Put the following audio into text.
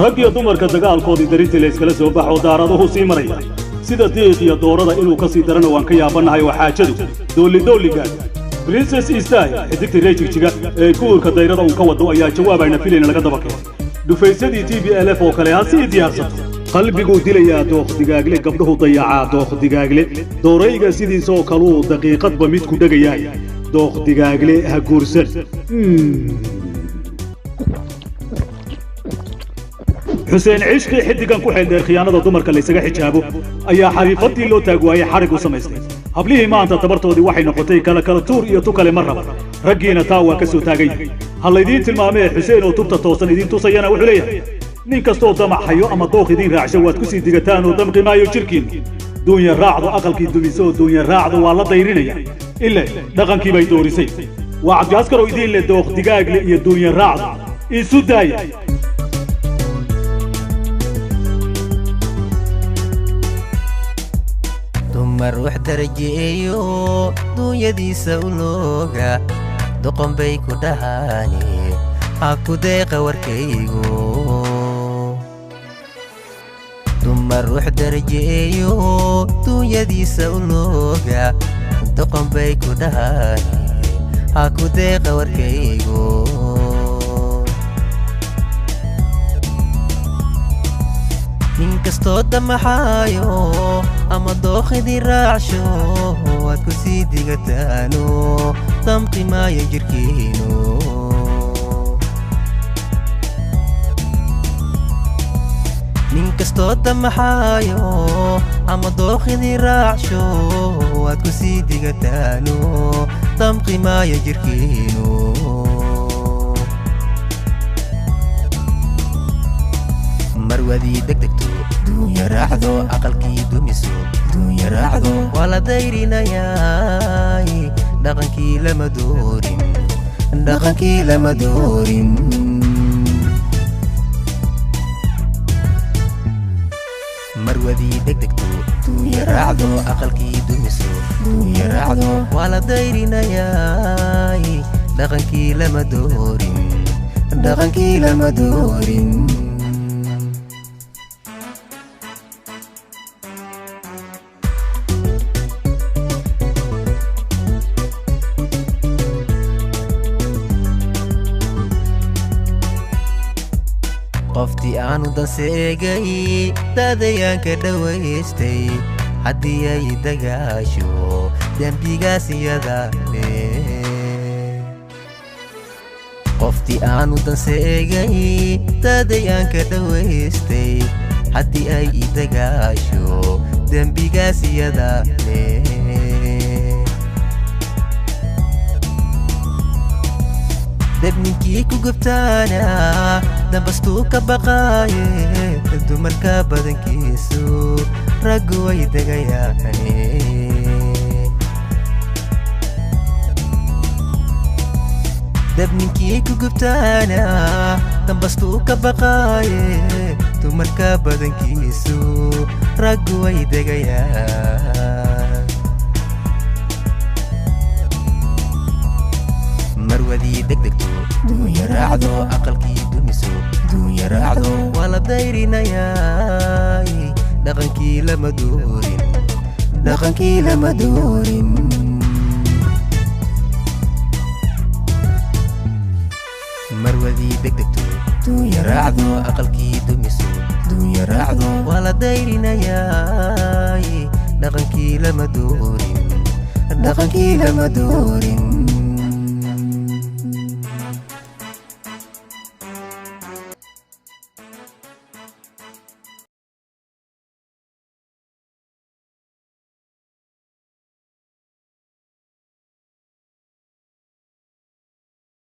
rag iyo dumarka dagaalkoodii darintii la iskala soo baxo daaraduhu sii maraya sida diiq iyo doorada inuu ka sii darana waan ka yaabanahay oo xaajadu dooligaad princess istaahil xidigtii reejigjiga ee guurka dayrada uu ka wado ayaa jawaabayna filayna laga daba keenay dhufaysadii TBLF oo kale ha sii diyaarsato qalbigu dilayaa dooq digaagle gabdhuhu dayacaa dooq digaagle doorayga sidiisoo kaluu daqiiqadba mid ku dhagayaay dooq digaagle ha guursan xuseen cishqi xidigan ku xeeldheer khiyaanada dumarka la isaga xijaabo ayaa xariifadii loo taag waayay xarig u samaystay hablihii maanta tabartoodii waxay noqotay kala tuur iyo tu kale ma raba raggiina taa waa ka soo taagay ha laydiin tilmaamee xuseen oo tubta toosan idiin tusayana wuxuu leeyahay nin kastoo damac hayo ama dooq idiin raacsho waad ku sii digataan oo damqi maayo jirkiinnu duunya raacdo aqalkii dumiso oo duunya raacdo waa la dayrinaya ile dhaqankii bay doorisay waa cabdiaskar oo idiin leh dooq digaagle iyo duunya raacdo isu daaya ruux darajeeyo duunyadiisa u looga doqon bay ku dhahaani ha ku deeqa warkaygu dumar ruux darajeeyo duunyadiisa u looga doqon bay ku dhahaani ha ku deeqa warkaygu nin kastoo damaxaayo ama dookhidii raacsho waad ku sii digataano damqi maayo jirkiinu nin kastoo damaxaayo ama dookhidii raacsho waad ku sii digataano damqi maayo jirkiinu marwadii degdegto duunya raacdo aqalkii dumiso duunya raacdo waa la dayrinayaay dhaqankii lama doorin marwadii degdegto duunya raacdo aqalkii dumiso duunya raacdo waa la dayrinayaay dhaqankii lama doorin qoftii aanu danseegay daadayaanka dhawaystay haddii ay dagaasho dembigaas iyada leh qoftii aanu danseegay daadayaanka dhawaystay haddii ay dagaasho dembigaas iyada leh debninkii ku gubtaana dambastuu ka baqaaye dumarka badankiisu raggu way degayaane debninkii ku gubtaana dambastuu ka baqaaye dumarka badankiisu raggu way degayaan marwadii degdegto duunya raacdo aqalkii dumiso duunya raacdo waa la dayrinayaay dhaqankii lama doorin marwadii degdegto duunya raacdo aqalkii dumiso duunya raacdo waa la dayrinayaay dhaqankii lama doorin